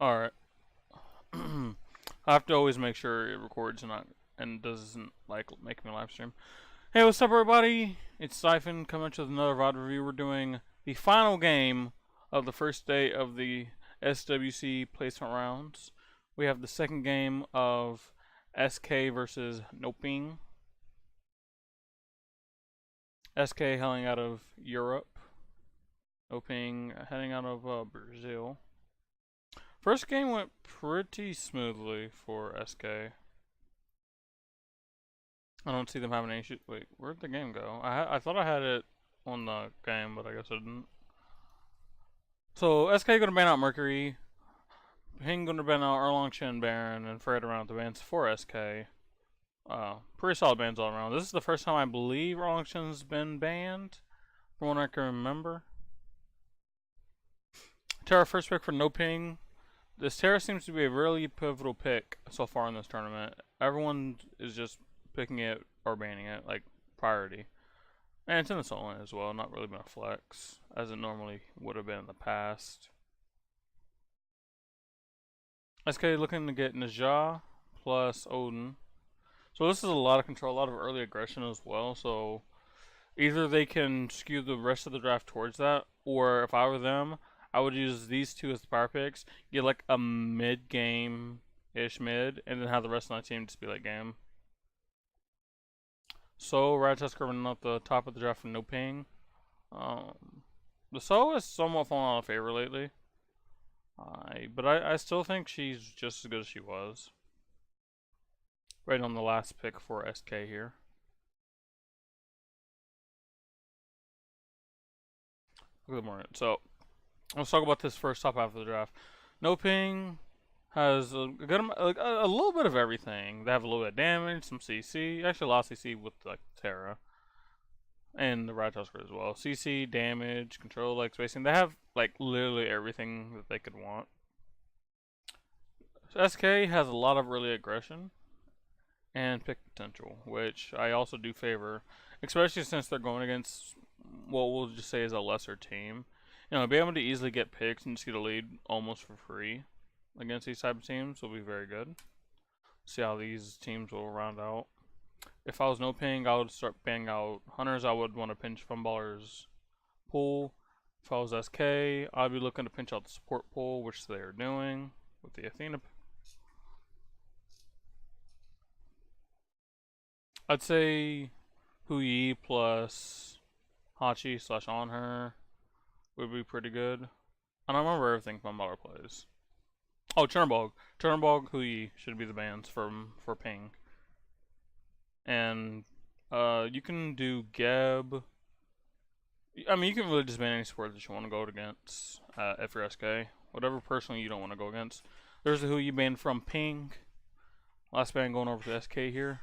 Alright. I have to always make sure it records and doesn't like make me live stream. Hey, what's up, everybody? It's Sifn coming with another VOD review. We're doing the final game of the first day of the SWC placement rounds. We have the second game of SK versus Noping. SK hailing out of Europe. Noping heading out of Brazil. First game went pretty smoothly for SK. I don't see them having any issues. Wait, where'd the game go? I thought I had it on the game, but I guess I didn't. So SK gonna ban out Mercury. Hing gonna ban out Erlong Shen Baron and Fred around the bans for SK. Pretty solid bans all around. This is the first time I believe Erlong Shen's been banned, from what I can remember. Terra first pick for No Ping. This Terra seems to be a really pivotal pick so far in this tournament. Everyone is just picking it or banning it, like priority. And it's in the solo lane as well, not really been a flex, as it normally would have been in the past. SK looking to get Najah plus Odin. So this is a lot of control, a lot of early aggression as well, so either they can skew the rest of the draft towards that, or if I were them, I would use these two as the power picks, get like a mid-game-ish mid, and then have the rest of my team just be late game. So, Rattusker running up the top of the draft for No Ping. The So has somewhat fallen out of favor lately. But I still think she's just as good as she was. Right on the last pick for SK here. Good morning. So, let's talk about this first top half of the draft. No Ping has a little bit of everything. They have a little bit of damage, some CC, actually a lot of CC with like Terra, and the Rattusker as well. CC, damage, control, like spacing. They have like literally everything that they could want. So SK has a lot of early aggression and pick potential, which I also do favor, especially since they're going against what we'll just say is a lesser team. You know, being able to easily get picks and just get a lead almost for free against these type of teams will be very good. See how these teams will round out. If I was No Ping, I would start banning out Hunters. I would want to pinch Fumballer's pool. If I was SK, I'd be looking to pinch out the support pool, which they are doing with the Athena. I'd say Hu Yi plus Hachi / on her would be pretty good. I don't remember everything Fumballer plays. Oh, Chernobog, Hu Yi should be the bans for Ping. And you can do Geb. I mean, you can really just ban any support that you want to go against if you're SK. Whatever personally you don't want to go against. There's the Hu Yi ban from Ping. Last ban going over to SK here.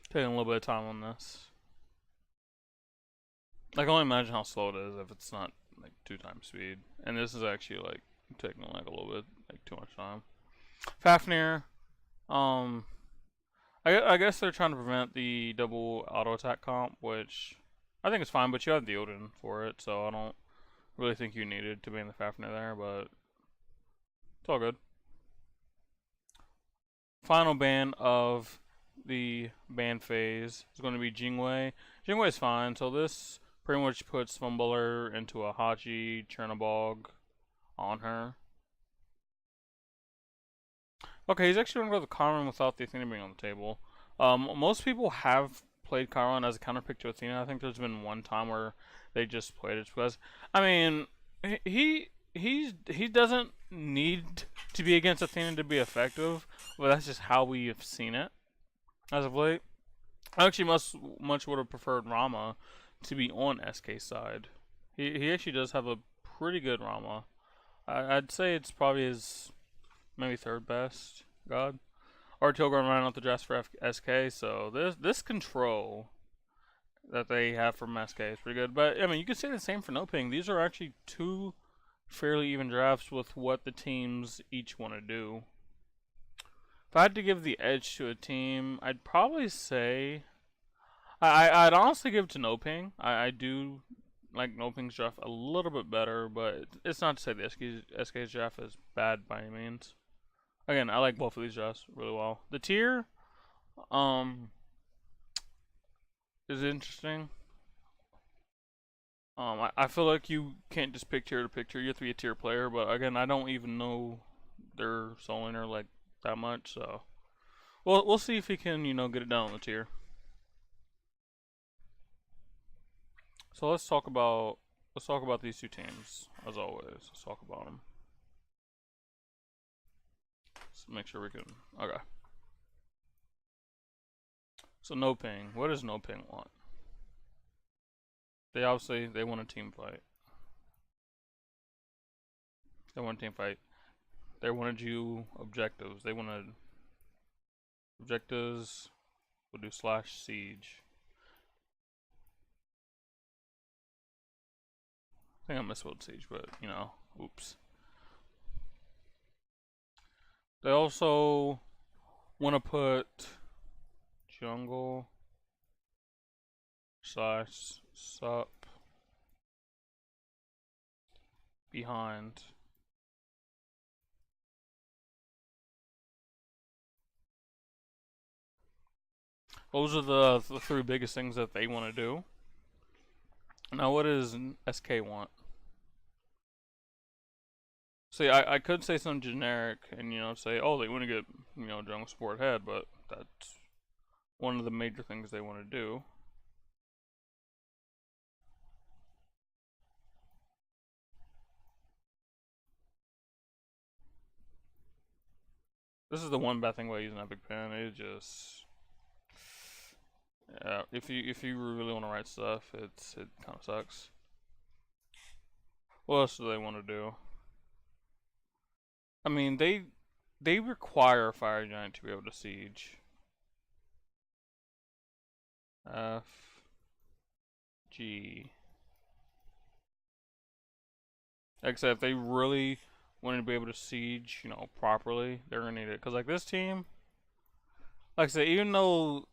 Taking a little bit of time on this. I can only imagine how slow it is if it's not like 2 times speed. And this is actually like taking like a little bit, like too much time. Fafnir, I guess they're trying to prevent the double auto attack comp, which I think is fine, but you have the Odin for it, so I don't really think you needed to ban the Fafnir there, but it's all good. Final ban of the ban phase is going to be Jingwei. Jingwei is fine, so this pretty much puts Fumballer into a Hachi Chernobog on her. Okay, he's actually going to go with Chiron without the Athena being on the table. Most people have played Chiron as a counterpick to Athena. I think there's been one time where they just played it because, I mean, he doesn't need to be against Athena to be effective, but that's just how we have seen it as of late. I actually much would have preferred Rama to be on SK's side. He actually does have a pretty good Rama. I'd say it's probably his maybe 3rd best god. Or Tilgrim running out the draft for SK, so this control that they have from SK is pretty good. But I mean, you could say the same for No Ping. These are actually 2 fairly even drafts with what the teams each want to do. If I had to give the edge to a team, I'd probably say I'd honestly give it to No Ping. I do like No Ping's draft a little bit better, but it's not to say the SK's draft is bad by any means. Again, I like both of these drafts really well. The tier, um, is interesting. I feel like you can't just pick tier to pick tier. You have to be a tier player, but again, I don't even know their soul laner like that much, so we'll see if he can get it down on the tier. So let's talk about these two teams as always. Let's talk about them. Let's make sure we can. Okay. So No Ping. What does No Ping want? They want a team fight. They want a team fight. They wanted you objectives. They wanted objectives. We'll do /siege. I think I misspelled siege, but oops. They also want to put jungle /sup behind. Those are the three biggest things that they want to do. Now, what does SK want? See, I could say something generic and say, oh, they want to get jungle support head, but that's one of the major things they want to do. This is the one bad thing about using Epic Pen. It just, yeah, if you really want to write stuff, it kind of sucks. What else do they want to do? I mean, they require a fire giant to be able to siege. F G. Except if they really wanted to be able to siege, properly, they're gonna need it. Cause like this team, like I said, even though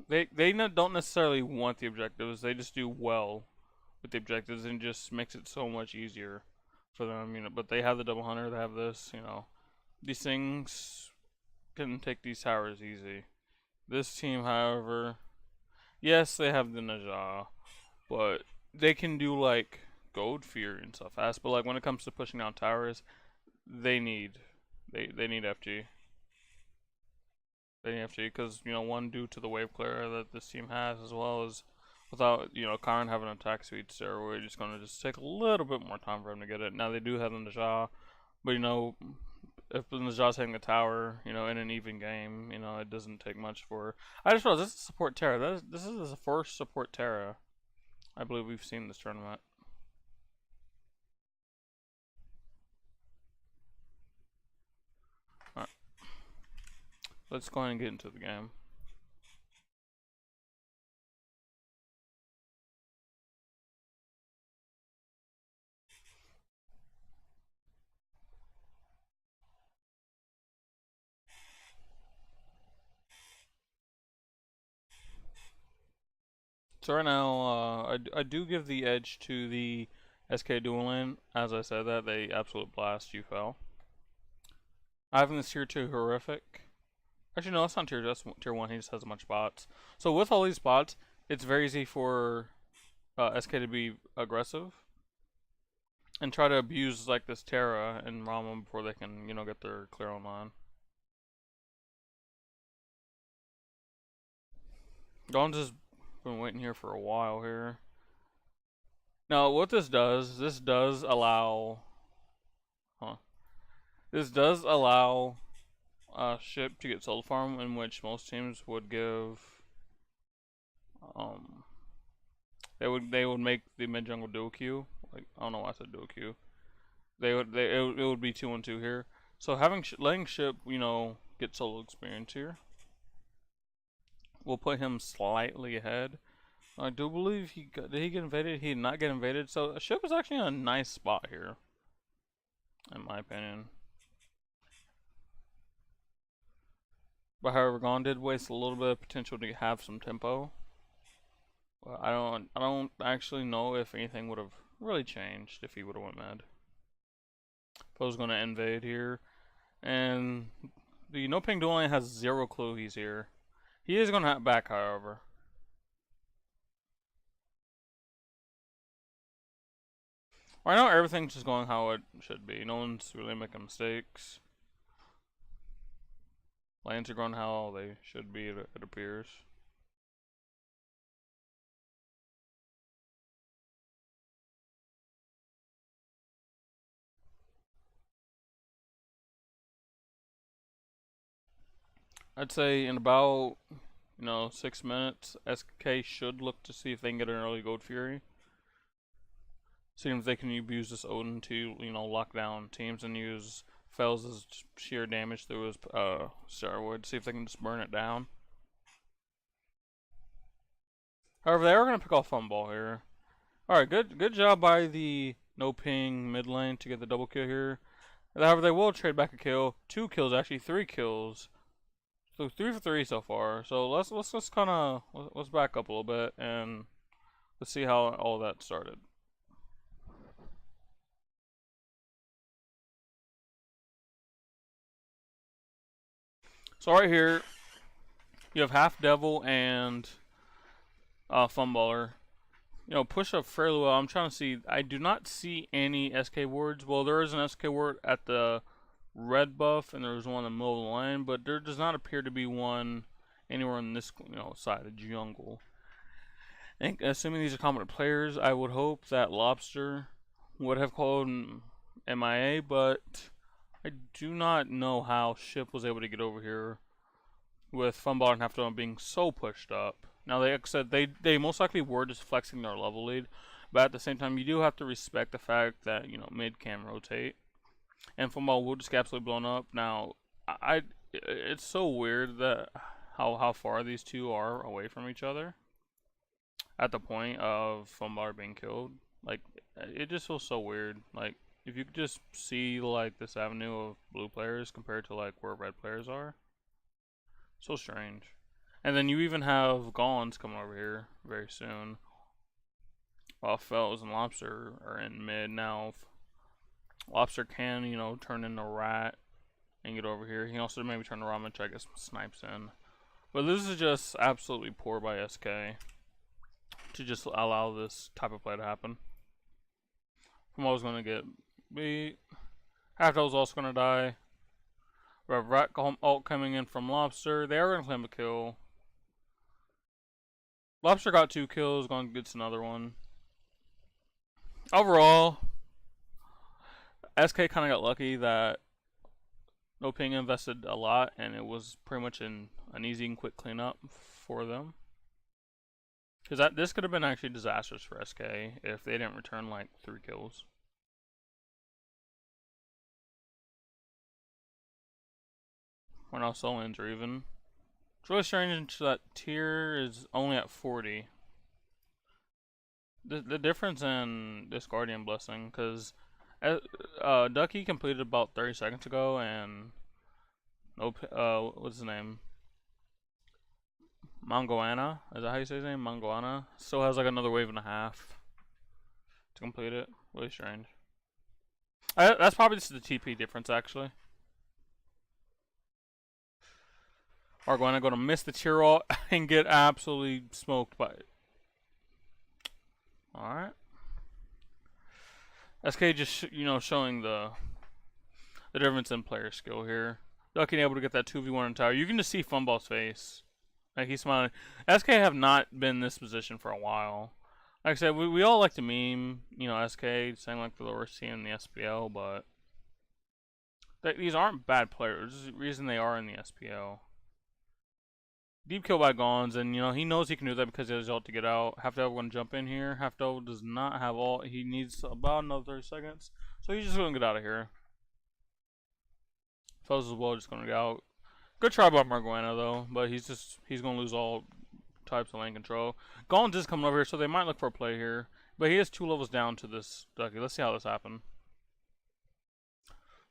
they don't necessarily want the objectives, they just do well with the objectives and just makes it so much easier for them. But they have the double hunter, they have this. These things can take these towers easy. This team, however, yes, they have the Najah, but they can do like Gold Fear and stuff fast. But like when it comes to pushing down towers, they need FG. They need FG because one, due to the wave clear that this team has, as well as without Karn having an attack speed steroid, it's gonna just take a little bit more time for him to get it. Now they do have the Najah, but if the Najah's hitting the tower, in an even game, it doesn't take much for. I just realized this is support Terra. This is the first support Terra I believe we've seen this tournament. Alright. Let's go ahead and get into the game. So right now, I do give the edge to the SK dual lane. As I said that, they absolute blast you fell. I have this tier 2 horrific. Actually, no, that's not tier 2, that's tier 1, he just has a bunch of bots. So with all these bots, it's very easy for SK to be aggressive and try to abuse like this Terra and Rama before they can, get their clear online. Dawn's just been waiting here for a while here. Now, what this does allow, this does allow a ship to get soul farm, in which most teams would give, they would make the mid jungle dual Q. Like, I don't know why I said dual Q. It would be 2-1-2 here. So letting ship, get solo experience here. We'll put him slightly ahead. I do believe did he get invaded? He did not get invaded. So a ship is actually in a nice spot here, in my opinion. But however, Gon did waste a little bit of potential to have some tempo. But I don't actually know if anything would have really changed if he would have went mad. If I was gonna invade here, and the No Ping Dueling has zero clue he's here. He is gonna have back, however. Right now, everything's just going how it should be. No one's really making mistakes. Lanes are going how they should be, it appears. I'd say in about 6 minutes, SK should look to see if they can get an early Gold Fury. See if they can use this Odin to lock down teams and use Fells' sheer damage through his Starwood. See if they can just burn it down. However, they are going to pick off Fun Ball here. Alright, good job by the No Ping mid lane to get the double kill here. However, they will trade back a kill. 2 kills, actually 3 kills. So 3 for 3 so far. So let's kind of let's back up a little bit and let's see how all that started. So right here, you have Half Devil and Funballer. Push up fairly well. I'm trying to see. I do not see any SK wards. Well, there is an SK ward at the red buff, and there's one in the middle of the line, but there does not appear to be one anywhere in this side of jungle. And assuming these are competent players, I would hope that Lobster would have called MIA, but I do not know how Ship was able to get over here with Funball and Half being so pushed up. Now, like I said, they most likely were just flexing their level lead, but at the same time, you do have to respect the fact that mid can rotate, and Funball will just get absolutely blown up. Now, it's so weird that how far these two are away from each other at the point of Funball being killed. Like, it just feels so weird. Like, if you could just see like this avenue of blue players compared to like where red players are, so strange. And then you even have Gons coming over here very soon, while Fells and Lobster are in mid. Now Lobster can turn into Rat and get over here. He can also maybe turn to Ramen, which I guess snipes in. But this is just absolutely poor by SK to just allow this type of play to happen. I'm always going to get beat. Halfdell's also going to die. We have Rat ult coming in from Lobster. They are going to claim a kill. Lobster got 2 kills, going gets another one. Overall, SK kind of got lucky that No Ping invested a lot, and it was pretty much an easy and quick cleanup for them. Because this could have been actually disastrous for SK if they didn't return like 3 kills. We're now solo lanes are even. It's really strange that tier is only at 40. The difference in this Guardian Blessing, because Ducky completed about 30 seconds ago, and what's his name? Mangoana? Is that how you say his name? Mangoana? Still has like another wave and a half to complete it. Really strange. That's probably just the TP difference, actually. Argoana going to miss the tier ult and get absolutely smoked by it. Alright. SK just, showing the difference in player skill here. Ducky able to get that 2v1 in tower. You can just see Funball's face. Like, he's smiling. SK have not been in this position for a while. Like I said, we all like to meme, SK saying like the worst team in the SPL, but these aren't bad players. There's a reason they are in the SPL. Deep kill by Gons, and he knows he can do that because he has ult to get out. Halfdell going to jump in here. Halfdell does not have ult. He needs about another 30 seconds, so he's just going to get out of here. Fells as well, just going to get out. Good try by Marguana though, but he's going to lose all types of lane control. Gons is coming over here, so they might look for a play here, but he is 2 levels down to this Ducky. Let's see how this happens.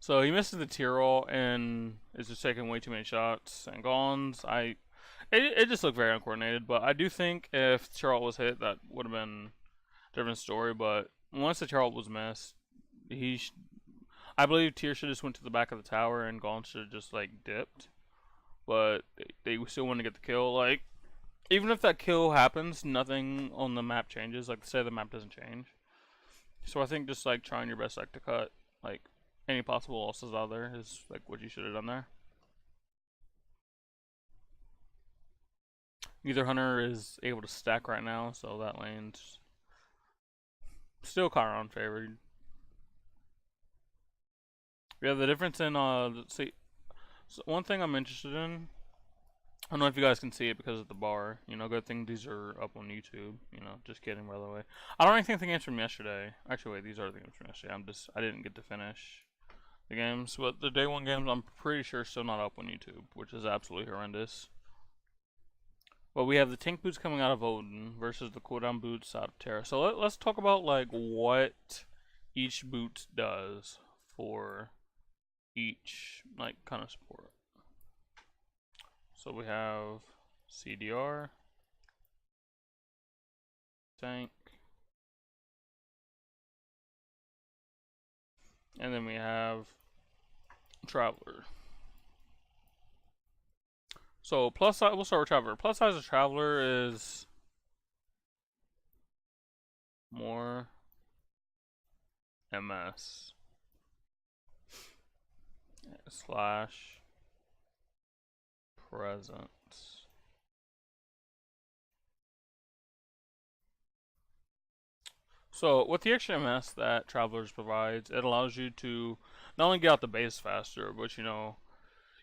So he misses the tier roll and is just taking way too many shots. And Gons, it just looked very uncoordinated. But I do think if tier roll was hit, that would have been a different story. But once the tier roll was missed, I believe tier should just went to the back of the tower and Gons should have just like dipped. But they still want to get the kill. Like, even if that kill happens, nothing on the map changes. Like, say the map doesn't change. So I think just like trying your best like to cut like any possible losses out there is like what you should have done there. Neither hunter is able to stack right now, so that lane's still Chiron favored. Yeah, the difference in see, so one thing I'm interested in. I don't know if you guys can see it because of the bar. You know, good thing these are up on YouTube. You know, just kidding, by the way. I don't think the games from yesterday. Actually, wait, these are the games from yesterday. I didn't get to finish the games, but the day one games I'm pretty sure still not up on YouTube, which is absolutely horrendous. But we have the tank boots coming out of Odin versus the cooldown boots out of Terra. So let's talk about like what each boot does for each like kind of support. So we have CDR, tank, and then we have Traveler. So plus size, we'll start with Traveler. Plus size of Traveler is more MS slash presence. So with the extra MS that Travelers provides, it allows you to not only get out the base faster, but you know,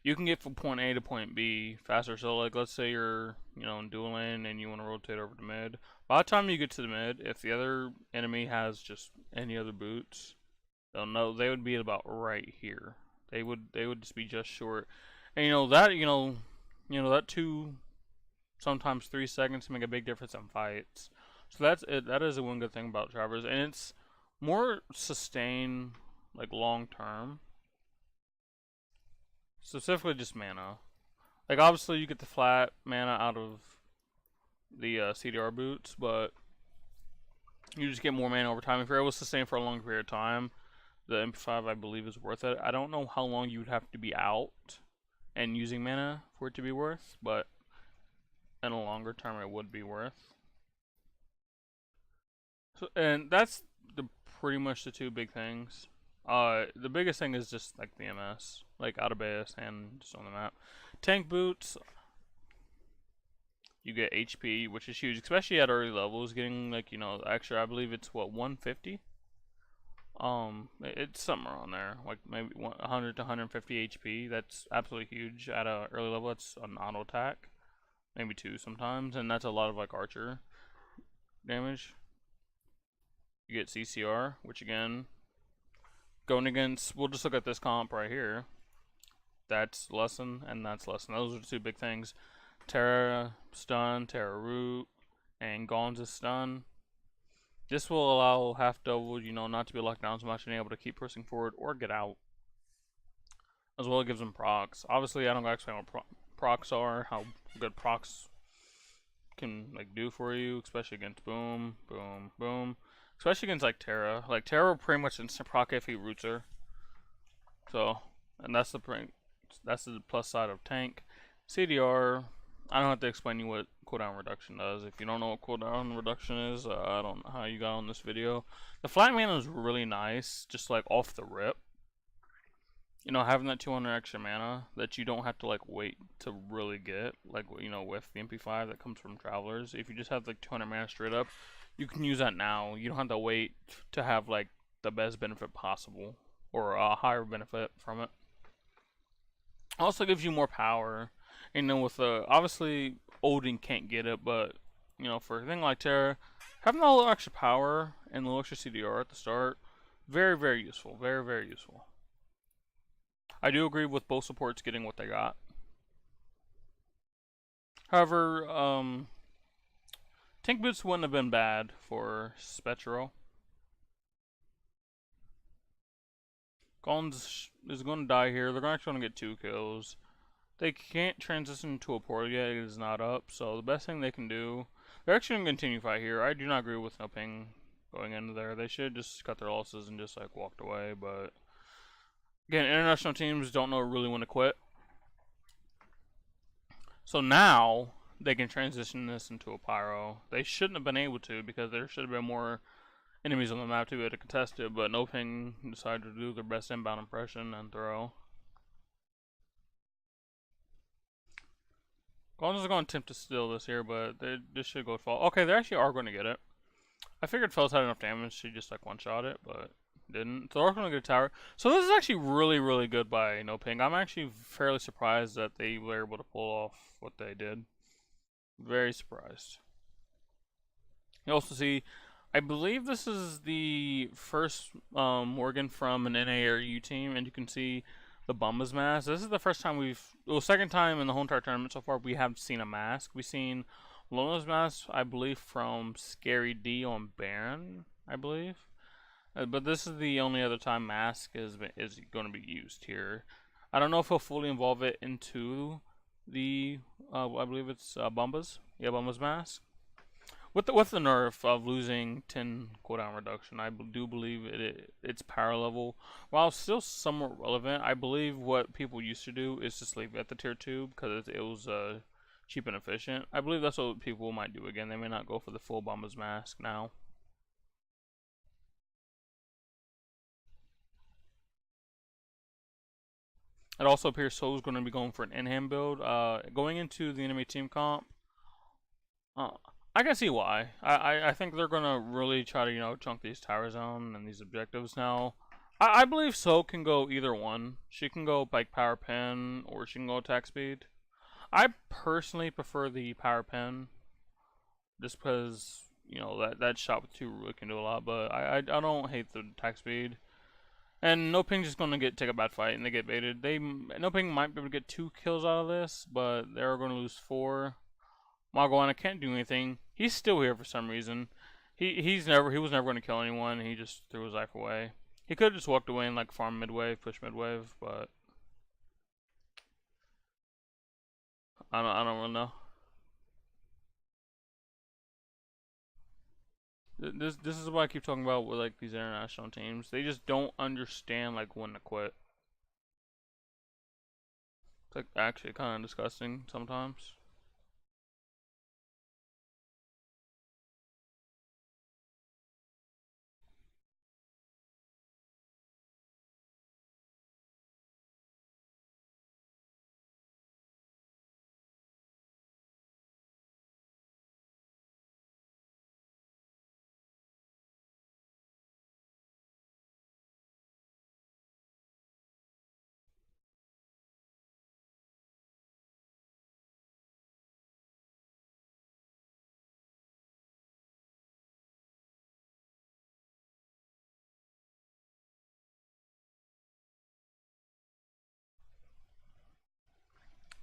you can get from point A to point B faster. So like let's say you're, you know, in dual lane and you want to rotate over to mid. By the time you get to the mid, if the other enemy has just any other boots, they'll know they would be about right here. They would just be just short. And you know that 2 sometimes 3 seconds make a big difference in fights. So that's it. That is one good thing about Travelers, and it's more sustained, like long term. Specifically, just mana. Like obviously, you get the flat mana out of the CDR boots, but you just get more mana over time. If you're able to sustain for a long period of time, the MP5 I believe is worth it. I don't know how long you would have to be out and using mana for it to be worth, but in a longer term, it would be worth. So, and that's pretty much the 2 big things. The biggest thing is just like the MS, like out of base and just on the map. Tank boots, you get HP, which is huge, especially at early levels. Getting like, you know, extra, I believe it's what, 150. It's somewhere on there, like maybe 100 to 150 HP. That's absolutely huge at a early level. It's an auto attack, maybe 2 sometimes, and that's a lot of like archer damage. You get CCR, which again, going against, we'll just look at this comp right here. That's lesson, and that's lesson. Those are the 2 big things. Terra stun, Terra root, and Gonza's stun. This will allow half double, you know, not to be locked down so much and able to keep pressing forward or get out. As well, it gives them procs. Obviously, I don't explain what procs are, how good procs can like do for you, especially against boom, boom, boom. Especially against like Terra. Like Terra will pretty much instant proc if he roots her. So, and that's the plus side of tank. CDR, I don't have to explain you what cooldown reduction does. If you don't know what cooldown reduction is, I don't know how you got on this video. The flat mana is really nice, just like off the rip. You know, having that 200 extra mana that you don't have to like wait to really get, like, you know, with the MP5 that comes from Travelers. If you just have like 200 mana straight up, you can use that now. You don't have to wait to have like the best benefit possible or a higher benefit from it. Also gives you more power. You know, with obviously Odin can't get it, but you know, for a thing like Terra, having a little extra power and a little extra CDR at the start, very, very useful. Very, very useful. I do agree with both supports getting what they got. However, tank boots wouldn't have been bad for Spectral. Collins is going to die here. They're actually going to get 2 kills. They can't transition to a portal yet. It is not up. So the best thing they can do, they're actually going to continue fight here. I do not agree with no ping going into there. They should just cut their losses and just like walked away. But again, international teams don't know really when to quit. So now they can transition this into a pyro. They shouldn't have been able to because there should have been more enemies on the map to be able to contest it, but no ping decided to do their best inbound impression and throw. Golden's is going to attempt to steal this here, but this should go to fall. Okay, they actually are going to get it. I figured Fells had enough damage to just like one-shot it, but didn't. So they're going to get a tower. So this is actually really, really good by no ping. I'm actually fairly surprised that they were able to pull off what they did. Very surprised. You also see, I believe this is the first Morgan from an NA or U team, and you can see the Bumba's mask. This is the first time second time in the whole entire tournament so far we have seen a mask. We've seen Lona's mask, I believe, from Scary D on Baron, I believe. But this is the only other time mask is going to be used here. I don't know if he'll fully involve it into the, I believe it's Bumba's. Yeah, Bumba's mask. With the nerf of losing 10 cooldown reduction, I do believe its power level, while still somewhat relevant, I believe what people used to do is just leave it at the tier 2 because it was cheap and efficient. I believe that's what people might do again. They may not go for the full Bumba's mask now. It also appears Soul's going to be going for an in-hand build. Going into the enemy team comp, I can see why. I think they're gonna really try to chunk these tower zone and these objectives now. I believe Soul can go either one. She can go like power pen or she can go attack speed. I personally prefer the power pen, just because that shot with 2 really can do a lot. But I don't hate the attack speed. And No Ping's just gonna take a bad fight and they get baited. No Ping might be able to get 2 kills out of this, but they're gonna lose 4. Margwana can't do anything. He's still here for some reason. He was never going to kill anyone. He just threw his life away. He could have just walked away and like farm midwave, push midwave, but I don't really know. This is what I keep talking about with like these international teams. They just don't understand like when to quit. It's like actually kind of disgusting sometimes.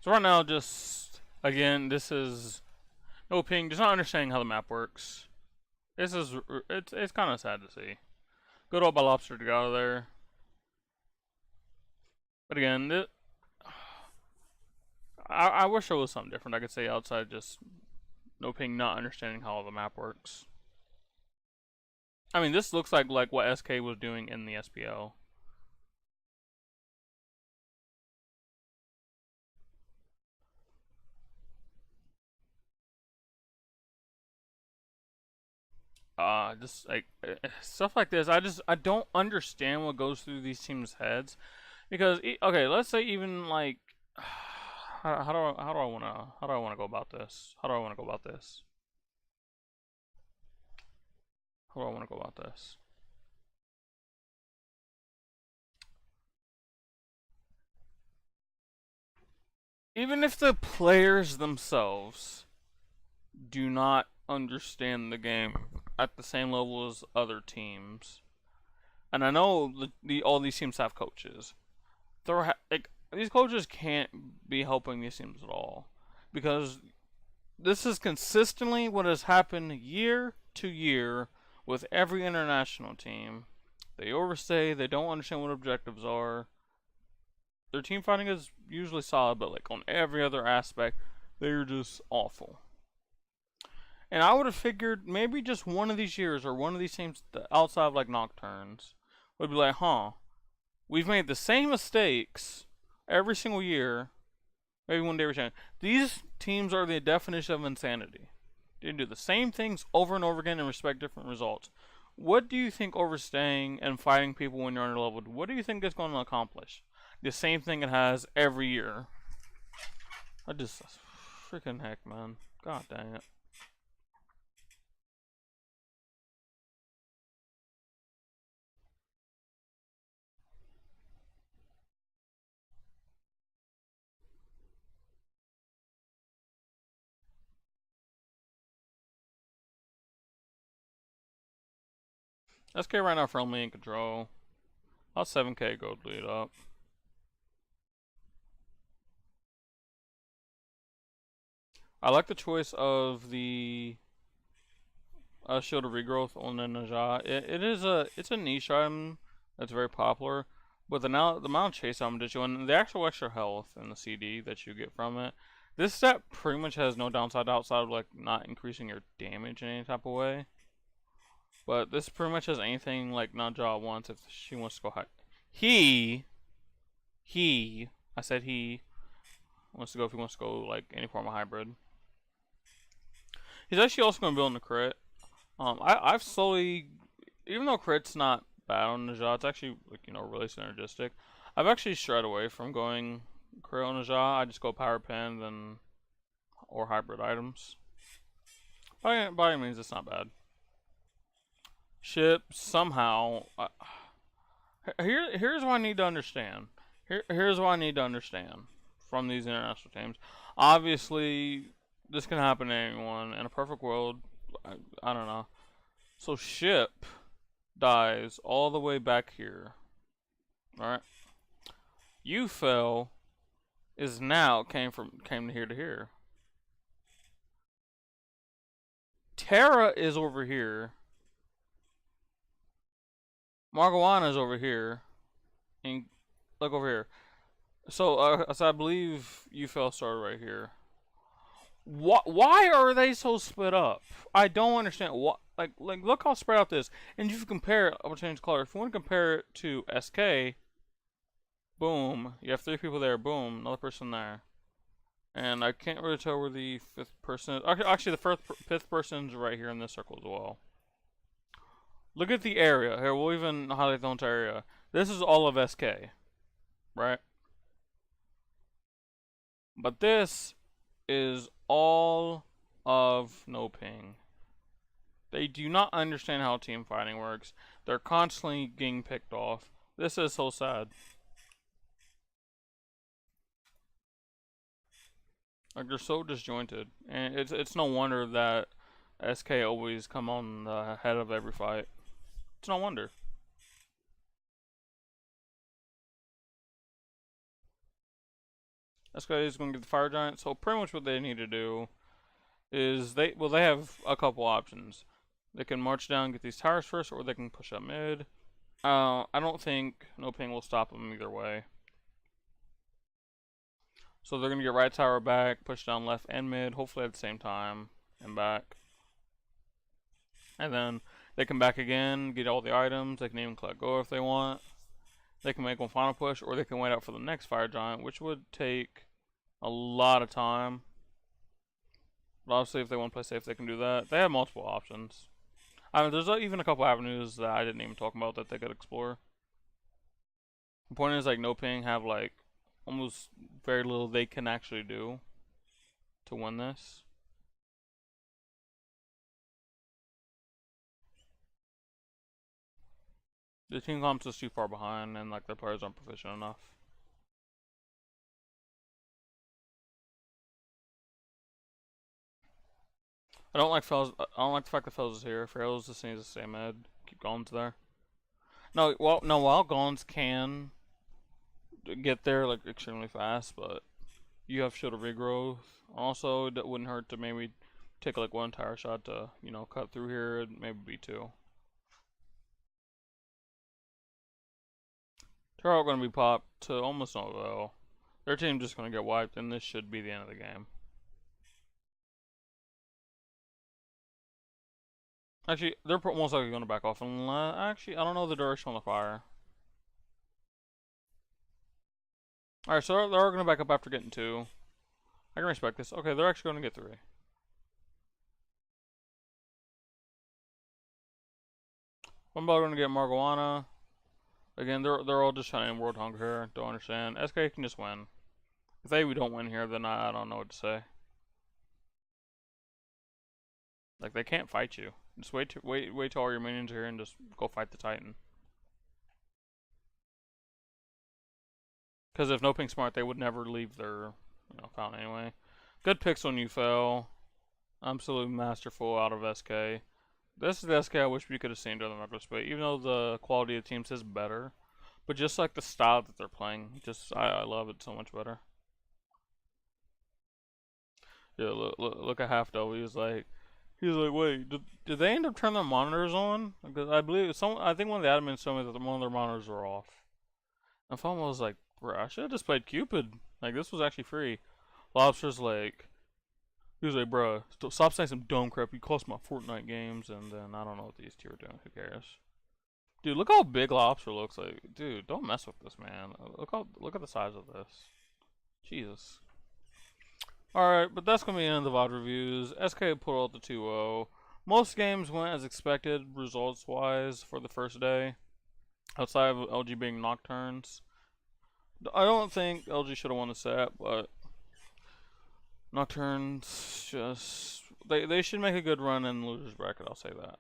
So right now, just again, this is No Ping, just not understanding how the map works. It's kind of sad to see. Good old by Lobster to get out of there. But again, I wish there was something different I could say outside just No Ping not understanding how the map works. I mean, this looks like what SK was doing in the SPL. Just like stuff like this. I don't understand what goes through these teams' heads, because okay, let's say even like how do I wanna go about this? How do I wanna go about this? How do I wanna go about this? Even if the players themselves do not understand the game at the same level as other teams, and I know all these teams have coaches, these coaches can't be helping these teams at all, because this is consistently what has happened year to year with every international team. They overstay. They don't understand what objectives are. Their team fighting is usually solid, but like on every other aspect, they're just awful. And I would have figured maybe just one of these years or one of these teams outside of like Nocturnes would be like, huh, we've made the same mistakes every single year. Maybe one day we're changing. These teams are the definition of insanity. They do the same things over and over again and expect different results. What do you think overstaying and fighting people when you're underleveled, what do you think it's going to accomplish? The same thing it has every year. I just, freaking heck, man. God dang it. SK right now firmly in control. I'll 7k gold lead up. I like the choice of the Shield of Regrowth on the Najah. It's a niche item that's very popular, but the amount of chase item that you and the actual extra health and the CD that you get from it, this set pretty much has no downside outside of like not increasing your damage in any type of way. But this pretty much has anything like Najah wants if she wants to go high. I said he wants to go if he wants to go like any form of hybrid. He's actually also going to build in the crit. I've slowly, even though crit's not bad on Najah, it's actually like really synergistic. I've actually strayed away from going crit on Najah. I just go power pin then or hybrid items. By any means, it's not bad. Ship somehow. Here's what I need to understand. Here's what I need to understand from these international teams. Obviously, this can happen to anyone. In a perfect world, I don't know. So ship dies all the way back here. Alright. UFL is now came to here to here. Terra is over here. Margwana is over here. And look over here. So I believe UFL started right here. Why are they so split up? I don't understand. What like look how spread out this. And if you compare it, I'll change color. If you want to compare it to SK, boom, you have 3 people there. Boom, another person there. And I can't really tell where the 5th person is. Actually, the 5th person's right here in this circle as well. Look at the area. Here, we'll even highlight the entire area. This is all of SK, right? But this is all of no ping. They do not understand how team fighting works. They're constantly getting picked off. This is so sad. Like they're so disjointed, and it's no wonder that SK always come on the head of every fight. It's no wonder. SK is going to get the fire giant. So pretty much what they need to do is they have a couple options. They can march down, get these towers first, or they can push up mid. I don't think no ping will stop them either way. So they're gonna get right tower back, push down left and mid, hopefully at the same time, and back. And then they come back again, get all the items. They can even collect go if they want. They can make one final push, or they can wait out for the next fire giant, which would take a lot of time. But obviously, if they want to play safe, they can do that. They have multiple options. I mean, there's even a couple avenues that I didn't even talk about that they could explore. The point is, like, no ping have, like, almost very little they can actually do to win this. The team comps is too far behind, and, like, their players aren't proficient enough. I don't like the fact that Fells is here. Fells just needs to stay mid. Keep Gons there. No, while Gons can get there like extremely fast, but you have shield of regrowth. Also, it wouldn't hurt to maybe take like one tower shot to cut through here and maybe B2. They're all going to be popped to almost no avail. Their team just going to get wiped, and this should be the end of the game. Actually, they're most likely going to back off. Unless, actually, I don't know the direction on the fire. Alright, so they're all going to back up after getting 2. I can respect this. Okay, they're actually going to get 3. One ball going to get marijuana. Again, they're all just trying to end world hunger here. Don't understand. SK can just win. If we don't win here, then I don't know what to say. Like, they can't fight you. Just wait till all your minions are here and just go fight the Titan. Because if no pink smart, they would never leave their fountain anyway. Good picks when you fell. Absolutely masterful out of SK. This is the SK I wish we could have seen during the regular split, even though the quality of teams is better. But just like the style that they're playing, I love it so much better. Yeah, look at Half Double. He was like, wait, did they end up turning their monitors on? Because I believe I think one of the admins told me that one of their monitors were off. And Fama was like, bro, I should have just played Cupid. Like, this was actually free. Lobster's like, he was like, bro, stop saying some dumb crap. You cost my Fortnite games, and then I don't know what these two are doing. Who cares? Dude, look how big Lobster looks like. Dude, don't mess with this, man. Look at the size of this. Jesus. Alright, but that's going to be the end of the VOD reviews. SK pulled out the 2-0. Most games went as expected, results-wise, for the first day. Outside of LG being Nocturnes. I don't think LG should have won the set, but Nocturnes just... They should make a good run in losers bracket, I'll say that.